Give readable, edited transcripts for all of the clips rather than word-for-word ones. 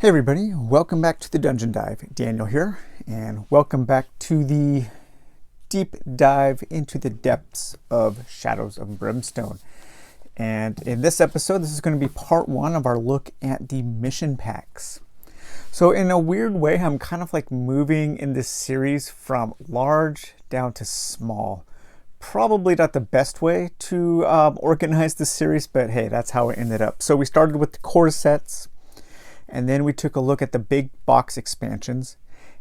Hey everybody, welcome back to the Dungeon Dive. Daniel here, and welcome back to the deep dive into the depths of Shadows of Brimstone. And in this episode, this is going to be part one of our look at the mission packs. So in a weird way, I'm kind of like moving in this series from large down to small. Probably not the best way to organize this series, but hey, that's how it ended up. So we started with the core sets, and then we took a look at the big box expansions,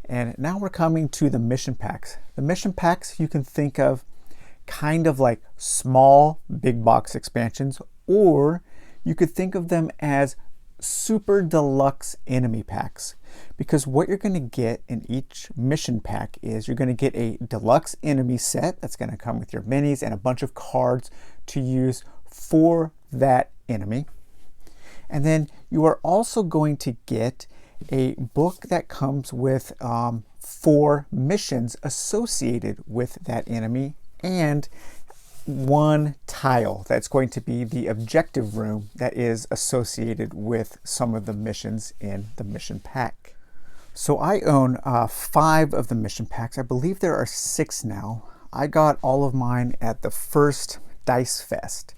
and now we're coming to the mission packs. The mission packs you can think of kind of like small big box expansions, or you could think of them as super deluxe enemy packs, because what you're going to get in each mission pack is you're going to get a deluxe enemy set that's going to come with your minis and a bunch of cards to use for that enemy. And then you are also going to get a book that comes with 4 missions associated with that enemy, and 1 tile that's going to be the objective room that is associated with some of the missions in the mission pack. So I own 5 of the mission packs. I believe there are 6 now. I got all of mine at the first Dice Fest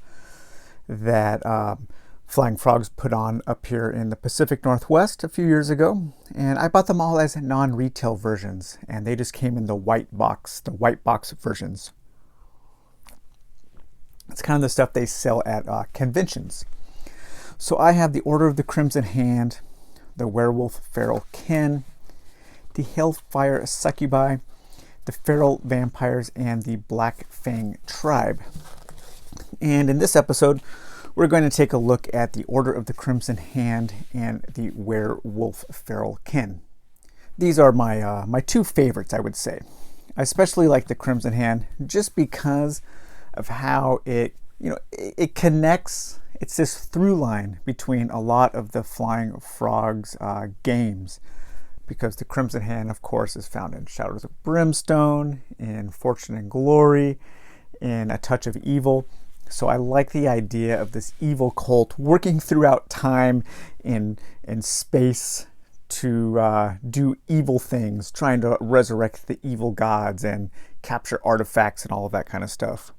that Flying Frogs put on up here in the Pacific Northwest a few years ago, and I bought them all as non-retail versions, and they just came in the white box versions. It's kind of the stuff they sell at conventions. So I have the Order of the Crimson Hand, the Werewolf Feral Kin, the Hellfire Succubi, the Feral Vampires, and the Black Fang Tribe. And in this episode, we're going to take a look at the Order of the Crimson Hand and the Werewolf Feral Kin. These are my 2 favorites, I would say. I especially like the Crimson Hand just because of how it connects. It's this through line between a lot of the Flying Frogs games, because the Crimson Hand, of course, is found in Shadows of Brimstone, in Fortune and Glory, in A Touch of Evil. So I like the idea of this evil cult working throughout time in space to do evil things, trying to resurrect the evil gods and capture artifacts and all of that kind of stuff.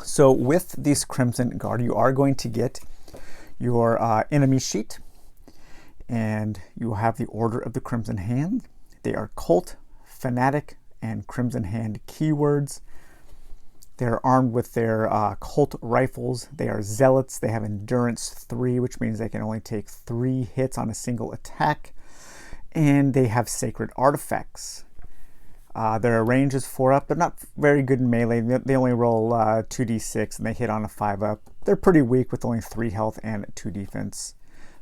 So with this Crimson Guard, you are going to get your enemy sheet, and you will have the Order of the Crimson Hand. They are Cult, Fanatic, and Crimson Hand keywords. They're armed with their cult rifles. They are zealots. They have endurance 3, which means they can only take 3 hits on a single attack. And they have sacred artifacts. Their range is 4 up. They're not very good in melee. They only roll 2d6 and they hit on a 5 up. They're pretty weak with only 3 health and 2 defense.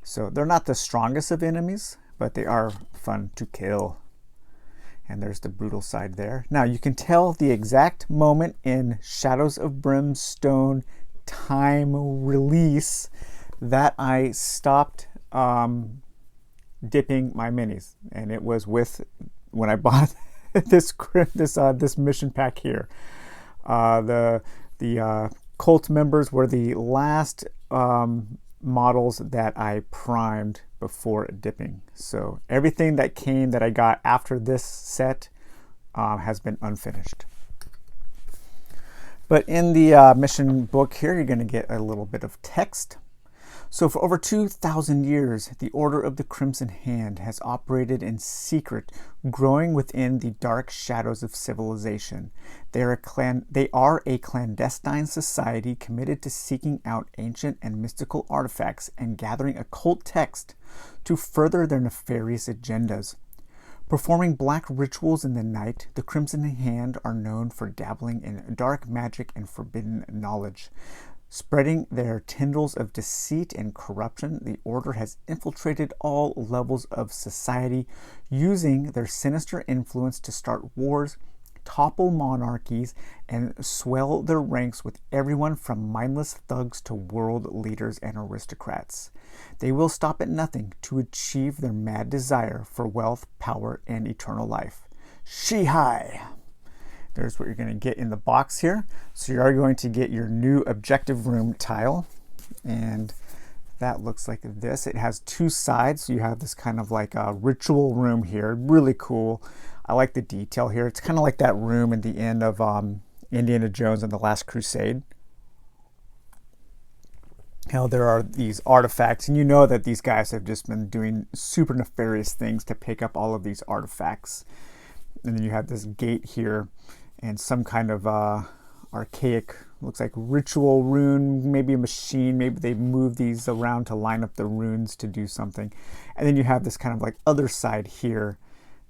So they're not the strongest of enemies, but they are fun to kill. And there's the brutal side there. Now you can tell the exact moment in Shadows of Brimstone time release that I stopped dipping my minis, and it was when I bought this mission pack here. The cult members were the last models that I primed before dipping. So everything that I got after this set has been unfinished. But in the mission book here, you're going to get a little bit of text. So for over 2,000 years, the Order of the Crimson Hand has operated in secret, growing within the dark shadows of civilization. They are a clandestine society committed to seeking out ancient and mystical artifacts and gathering occult text to further their nefarious agendas. Performing black rituals in the night, the Crimson Hand are known for dabbling in dark magic and forbidden knowledge. Spreading their tendrils of deceit and corruption, the Order has infiltrated all levels of society, using their sinister influence to start wars, topple monarchies, and swell their ranks with everyone from mindless thugs to world leaders and aristocrats. They will stop at nothing to achieve their mad desire for wealth, power, and eternal life. Shihai! There's what you're going to get in the box here. So you are going to get your new objective room tile, and that looks like this. It has two sides, so you have this kind of like a ritual room here. Really cool. I like the detail here. It's kind of like that room at the end of Indiana Jones and the Last Crusade. How there are these artifacts, and you know that these guys have just been doing super nefarious things to pick up all of these artifacts. And then you have this gate here and some kind of archaic, looks like ritual rune, maybe a machine, maybe they move these around to line up the runes to do something. And then you have this kind of like other side here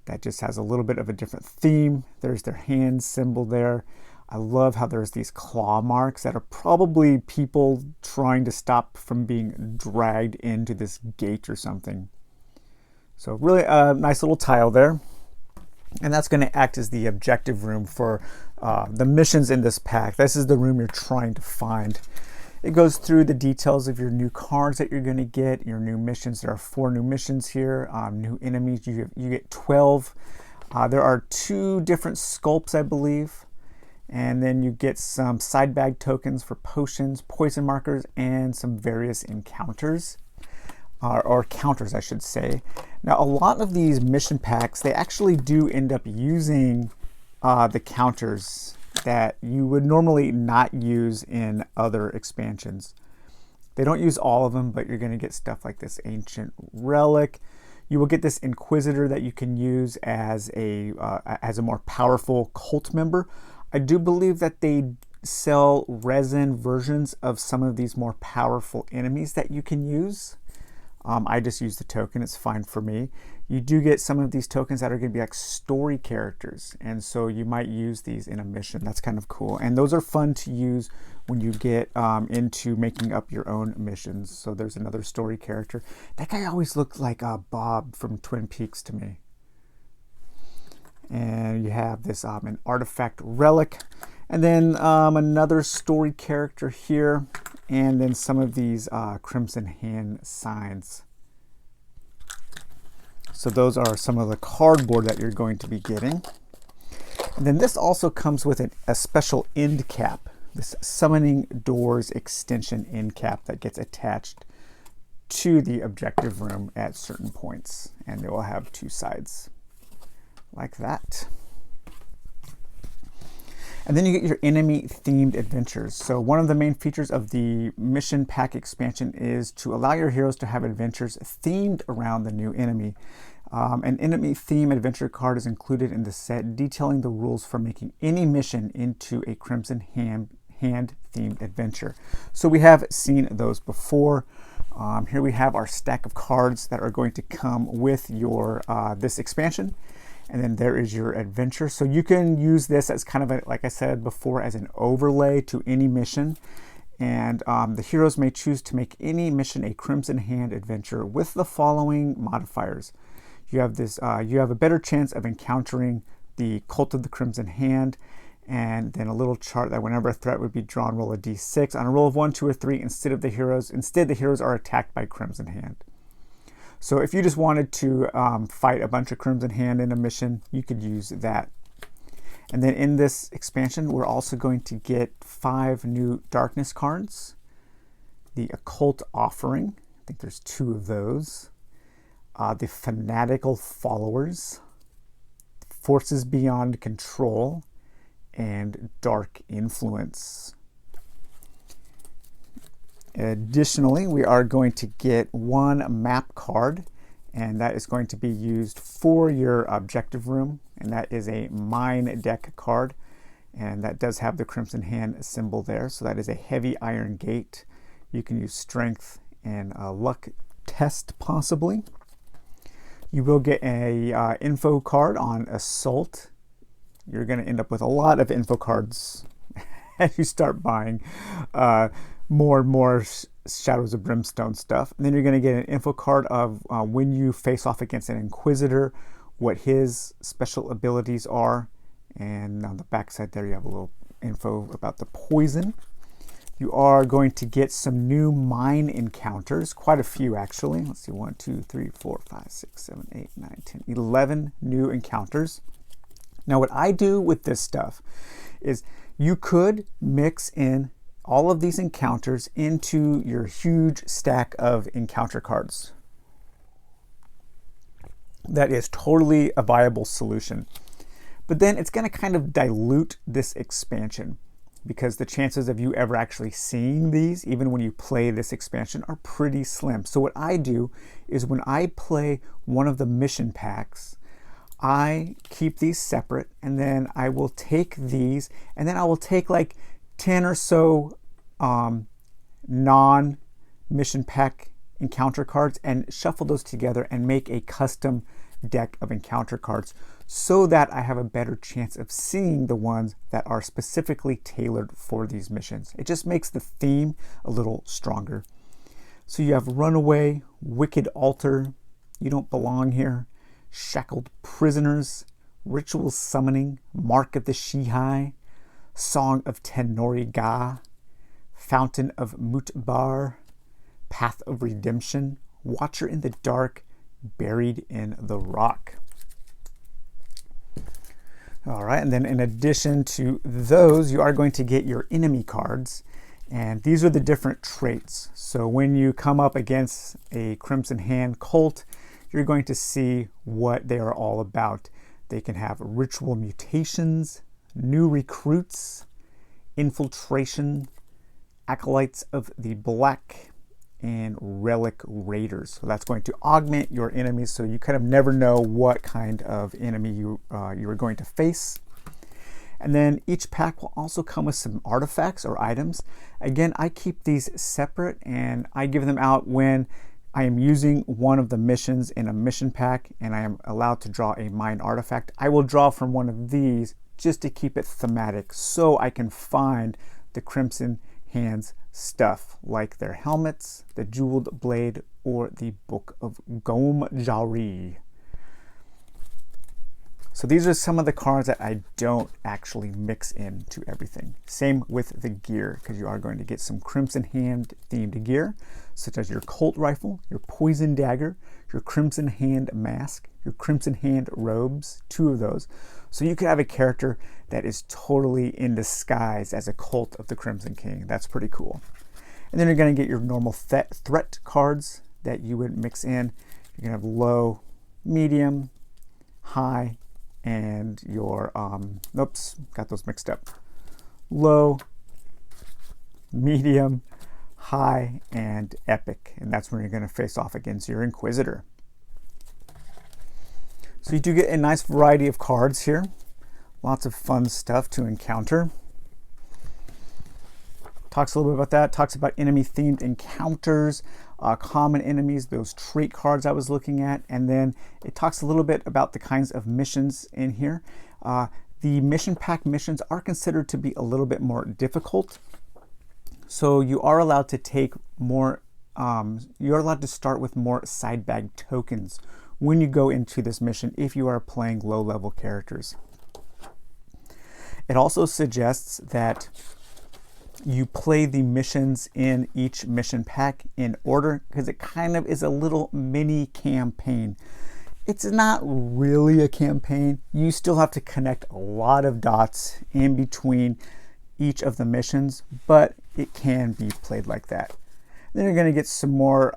that just has a little bit of a different theme. There's their hand symbol there. I love how there's these claw marks that are probably people trying to stop from being dragged into this gate or something. So really a nice little tile there. And that's going to act as the objective room for the missions in this pack. This is the room you're trying to find. It goes through the details of your new cards that you're going to get, your new missions. There are 4 new missions here, new enemies. You get 12. There are 2 different sculpts, I believe. And then you get some side bag tokens for potions, poison markers, and some various encounters. Or counters, I should say. Now, a lot of these mission packs, they actually do end up using the counters that you would normally not use in other expansions. They don't use all of them, but you're going to get stuff like this ancient relic. You will get this Inquisitor that you can use as a more powerful cult member. I do believe that they sell resin versions of some of these more powerful enemies that you can use. I just use the token, it's fine for me. You do get some of these tokens that are going to be like story characters, and so you might use these in a mission. That's kind of cool, and those are fun to use when you get into making up your own missions. So there's another story character. That guy always looked like Bob from Twin Peaks to me. And you have this an artifact relic, and then another story character here, and then some of these Crimson Hand signs. So those are some of the cardboard that you're going to be getting. And then this also comes with a special end cap, this Summoning Doors extension end cap that gets attached to the objective room at certain points, and it will have 2 sides like that. And then you get your enemy themed adventures. So one of the main features of the mission pack expansion is to allow your heroes to have adventures themed around the new enemy. An enemy theme adventure card is included in the set, detailing the rules for making any mission into a Crimson Hand themed adventure. So we have seen those before. Here we have our stack of cards that are going to come with your this expansion. And then there is your adventure. So you can use this as kind of a, like I said before, as an overlay to any mission. And the heroes may choose to make any mission a Crimson Hand adventure with the following modifiers. You have this. You have a better chance of encountering the Cult of the Crimson Hand, and then a little chart that whenever a threat would be drawn, roll a d6. On a roll of 1, 2, or 3, instead the heroes are attacked by Crimson Hand. So if you just wanted to fight a bunch of Crimson Hand in a mission, you could use that. And then in this expansion, we're also going to get 5 new Darkness cards. The Occult Offering, I think there's 2 of those. The Fanatical Followers, Forces Beyond Control, and Dark Influence. Additionally, we are going to get 1 map card, and that is going to be used for your objective room, and that is a Mine Deck card, and that does have the Crimson Hand symbol there. So that is a Heavy Iron Gate. You can use Strength and a Luck test possibly. You will get a info card on Assault. You're going to end up with a lot of info cards as you start buying more and more Shadows of Brimstone stuff. And then you're going to get an info card of when you face off against an Inquisitor, what his special abilities are. And on the back side there, you have a little info about the poison. You are going to get some new mine encounters, quite a few actually. Let's see, 1, 2, 3, 4, 5, 6, 7, 8, 9, 10, 11 new encounters. Now what I do with this stuff is you could mix in all of these encounters into your huge stack of encounter cards. That is totally a viable solution. But then it's going to kind of dilute this expansion, because the chances of you ever actually seeing these, even when you play this expansion, are pretty slim. So what I do is when I play one of the mission packs, I keep these separate, and then I will take these, and then I will take like 10 or so non-mission pack encounter cards and shuffle those together and make a custom deck of encounter cards, so that I have a better chance of seeing the ones that are specifically tailored for these missions. It just makes the theme a little stronger. So you have Runaway, Wicked Altar, You Don't Belong Here, Shackled Prisoners, Ritual Summoning, Mark of the Shihai, Song of Tenori Ga, Fountain of Mutbar, Path of Redemption, Watcher in the Dark, Buried in the Rock. All right, and then in addition to those, you are going to get your enemy cards, and these are the different traits. So when you come up against a Crimson Hand cult, you're going to see what they are all about. They can have ritual mutations, new recruits, infiltration, acolytes of the black, and relic raiders. So that's going to augment your enemies, so you kind of never know what kind of enemy you are going to face. And then each pack will also come with some artifacts or items. Again, I keep these separate, and I give them out when I am using one of the missions in a mission pack and I am allowed to draw a mine artifact. I will draw from one of these just to keep it thematic, so I can find the Crimson Hands stuff, like their helmets, the jeweled blade, or the Book of Gom Jari. So these are some of the cards that I don't actually mix into everything. Same with the gear, because you are going to get some Crimson Hand themed gear, such as your Colt Rifle, your Poison Dagger, your Crimson Hand Mask, your Crimson Hand Robes, 2 of those. So you could have a character that is totally in disguise as a Cult of the Crimson King. That's pretty cool. And then you're going to get your normal threat cards that you would mix in. You're going to have low, medium, high, and your, oops, got those mixed up. Low, medium, high, and epic. And that's when you're going to face off against your Inquisitor. So you do get a nice variety of cards here. Lots of fun stuff to encounter. Talks a little bit about that. Talks about enemy-themed encounters, common enemies, those trait cards I was looking at. And then it talks a little bit about the kinds of missions in here. The mission pack missions are considered to be a little bit more difficult. So you are allowed to take more, you're allowed to start with more side bag tokens when you go into this mission if you are playing low-level characters. It also suggests that you play the missions in each mission pack in order, because it kind of is a little mini campaign. It's not really a campaign. You still have to connect a lot of dots in between each of the missions, but it can be played like that. Then you're going to get some more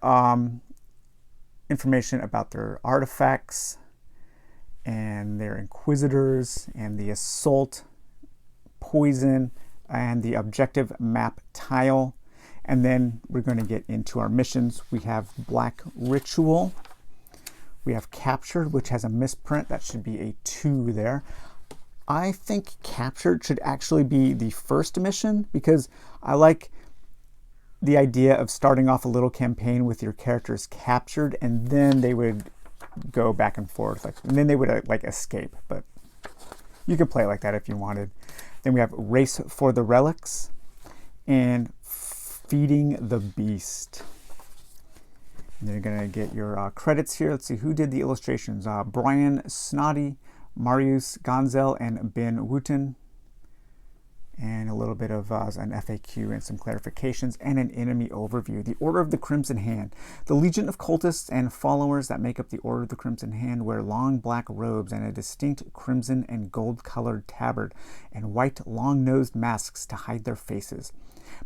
information about their artifacts and their Inquisitors and the Assault, Poison, and the Objective Map tile. And then we're going to get into our missions. We have Black Ritual. We have Captured, which has a misprint. That should be a 2 there. I think Captured should actually be the first mission, because I like the idea of starting off a little campaign with your characters captured, and then they would go back and forth, and then they would like escape. But you could play it like that if you wanted. Then we have Race for the Relics and Feeding the Beast. And then you're going to get your credits here. Let's see who did the illustrations. Brian Snoddy, Marius Gonzel, and Ben Wooten. and a little bit of an FAQ and some clarifications and an enemy overview. The Order of the Crimson Hand. The legion of cultists and followers that make up the Order of the Crimson Hand wear long black robes and a distinct crimson and gold-colored tabard and white long-nosed masks to hide their faces.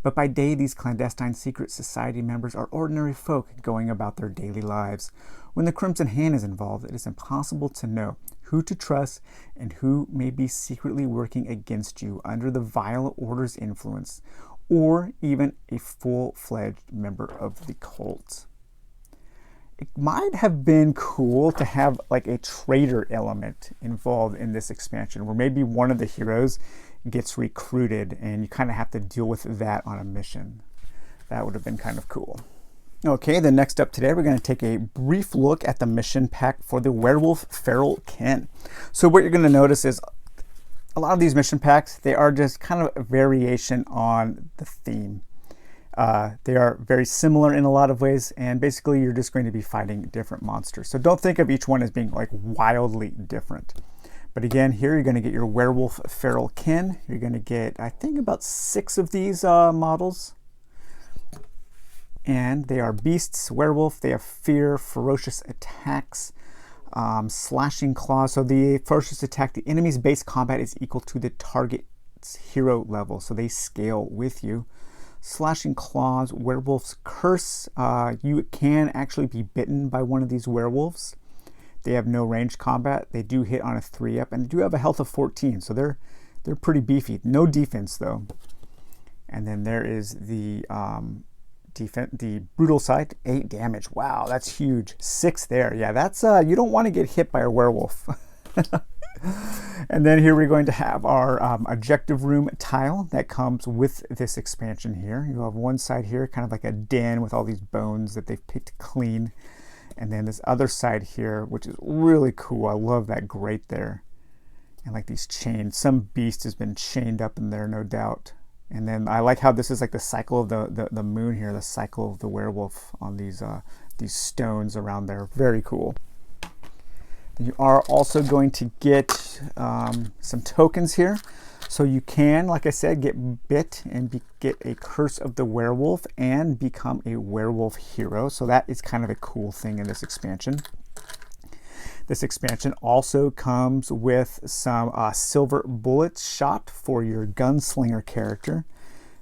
But by day, these clandestine secret society members are ordinary folk going about their daily lives. When the Crimson Hand is involved, it is impossible to know who to trust and who may be secretly working against you under the vile order's influence, or even a full-fledged member of the cult. It might have been cool to have like a traitor element involved in this expansion, where maybe one of the heroes gets recruited and you kind of have to deal with that on a mission. That would have been kind of cool. Okay, then next up today, we're going to take a brief look at the mission pack for the Werewolf Feral Kin. So what you're going to notice is a lot of these mission packs, they are just kind of a variation on the theme. They are very similar in a lot of ways, and basically you're just going to be fighting different monsters. So don't think of each one as being like wildly different. But again, here you're going to get your Werewolf Feral Kin. You're going to get, I think, about 6 of these models. And they are beasts, werewolf. They have fear, ferocious attacks, slashing claws. So the ferocious attack, the enemy's base combat is equal to the target's hero level. So they scale with you. Slashing claws, werewolf's curse. You can actually be bitten by one of these werewolves. They have no range combat. They do hit on a 3-up and they do have a health of 14. So they're pretty beefy. No defense though. And then there is the the brutal side, 8 damage. Wow, that's huge. 6 there. Yeah, that's you don't want to get hit by a werewolf. And then here we're going to have our objective room tile that comes with this expansion here. You have one side here, kind of like a den with all these bones that they've picked clean. And then this other side here, which is really cool. I love that grate there. And like these chains. Some beast has been chained up in there, no doubt. And then I like how this is like the cycle of the moon here, the cycle of the werewolf on these stones around there. Very cool. Then you are also going to get some tokens here. So you can, like I said, get bit and get a curse of the werewolf and become a werewolf hero. So that is kind of a cool thing in this expansion. This expansion also comes with some silver bullet shot for your gunslinger character,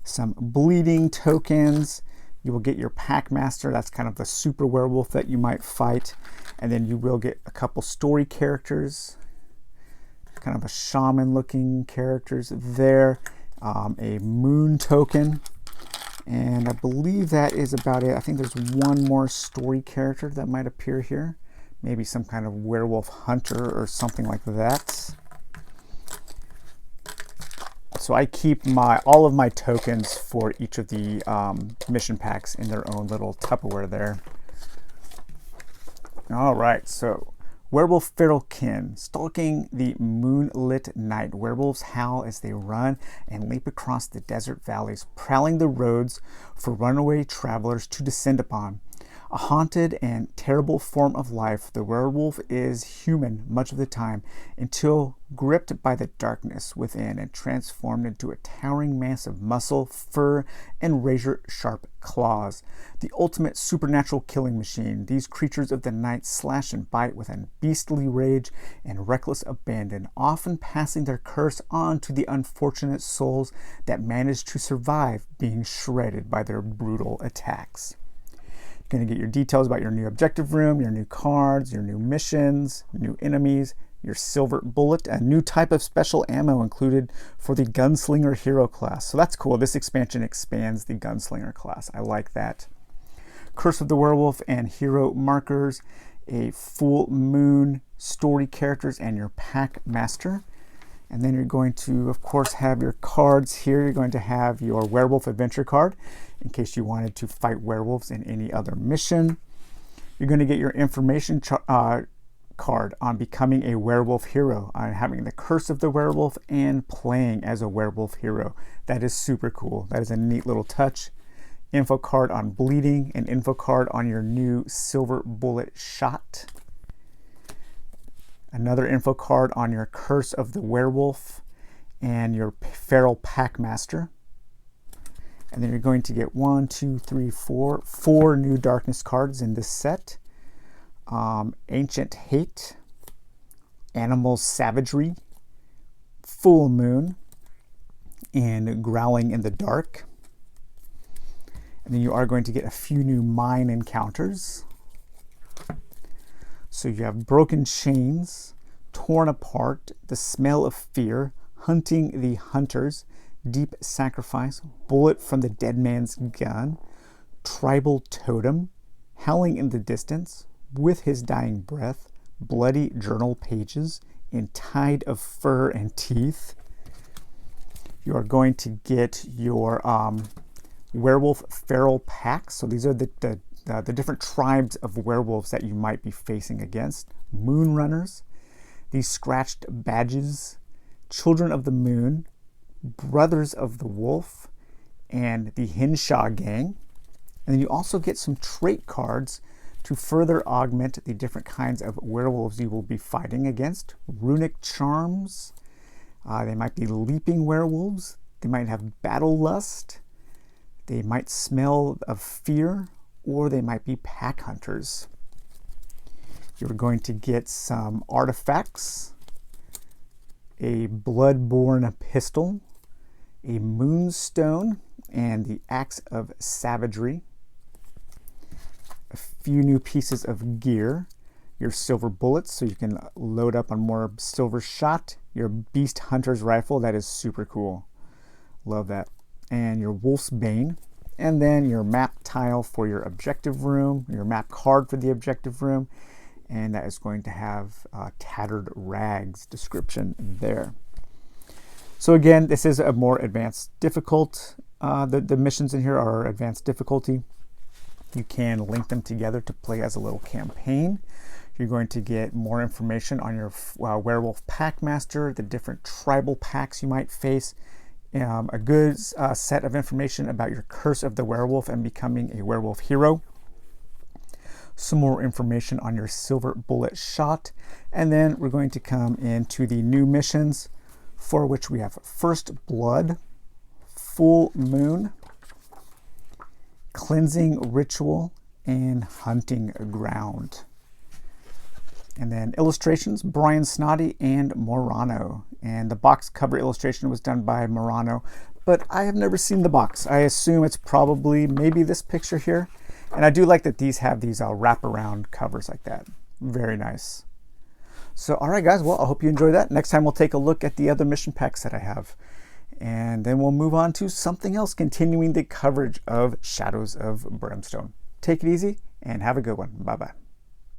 some bleeding tokens. You will get your Packmaster, that's kind of the super werewolf that you might fight, and then you will get a couple story characters, kind of a shaman looking characters there, a moon token, and I believe that is about it. I think there's one more story character that might appear here. Maybe some kind of werewolf hunter or something like that. So I keep all of my tokens for each of the mission packs in their own little Tupperware there. All right, so Werewolf Feral Kin. Stalking the moonlit night, werewolves howl as they run and leap across the desert valleys, prowling the roads for runaway travelers to descend upon. A haunted and terrible form of life, the werewolf is human much of the time until gripped by the darkness within and transformed into a towering mass of muscle, fur, and razor-sharp claws. The ultimate supernatural killing machine, these creatures of the night slash and bite with a beastly rage and reckless abandon, often passing their curse on to the unfortunate souls that manage to survive being shredded by their brutal attacks. Going to get your details about your new objective room, your new cards, your new missions, new enemies, your silver bullet, a new type of special ammo included for the gunslinger hero class. So that's cool. This expansion expands the gunslinger class. I like that. Curse of the Werewolf and hero markers, a full moon story characters, and your Packmaster. And then you're going to, of course, have your cards here. You're going to have your Werewolf Adventure card in case you wanted to fight werewolves in any other mission. You're going to get your information card on becoming a werewolf hero, on having the Curse of the Werewolf and playing as a werewolf hero. That is super cool. That is a neat little touch. Info card on bleeding, an info card on your new silver bullet shot. Another info card on your Curse of the Werewolf and your Feral Packmaster. And then you're going to get 1, 2, 3, 4, 4 new darkness cards in this set. Ancient Hate, Animal Savagery, Full Moon, and Growling in the Dark. And then you are going to get a few new mine encounters. So you have Broken Chains, Torn Apart, The Smell of Fear, Hunting the Hunters, Deep Sacrifice, Bullet from the Dead Man's Gun, Tribal Totem, Howling in the Distance, With His Dying Breath, Bloody Journal Pages, and Tide of Fur and Teeth. You are going to get your Werewolf Feral packs. So these are the different tribes of werewolves that you might be facing against. Moon Runners, the Scratched Badges, Children of the Moon, Brothers of the Wolf, and the Hinshaw Gang. And then you also get some trait cards to further augment the different kinds of werewolves you will be fighting against. Runic Charms, they might be leaping werewolves, they might have battle lust, they might smell of fear, or they might be pack hunters. You're going to get some artifacts, a Bloodborne pistol, a Moonstone, and the Axe of Savagery. A few new pieces of gear, your silver bullets, so you can load up on more silver shot, your Beast Hunter's rifle, that is super cool. Love that. And your Wolf's Bane, and then your map tile for your objective room, your map card for the objective room, and that is going to have Tattered Rags description there. So again, this is a more advanced difficult. The missions in here are advanced difficulty. You can link them together to play as a little campaign. You're going to get more information on your Werewolf Packmaster, the different tribal packs you might face, a good set of information about your Curse of the Werewolf and becoming a werewolf hero, some more information on your Silver Bullet shot, and then we're going to come into the new missions, for which we have First Blood, Full Moon, Cleansing Ritual, and Hunting Ground. And then illustrations, Brian Snoddy and Morano. And the box cover illustration was done by Morano, but I have never seen the box. I assume it's probably maybe this picture here. And I do like that these have these wraparound covers like that. Very nice. So, all right, guys. Well, I hope you enjoyed that. Next time we'll take a look at the other mission packs that I have. And then we'll move on to something else, continuing the coverage of Shadows of Brimstone. Take it easy and have a good one. Bye-bye.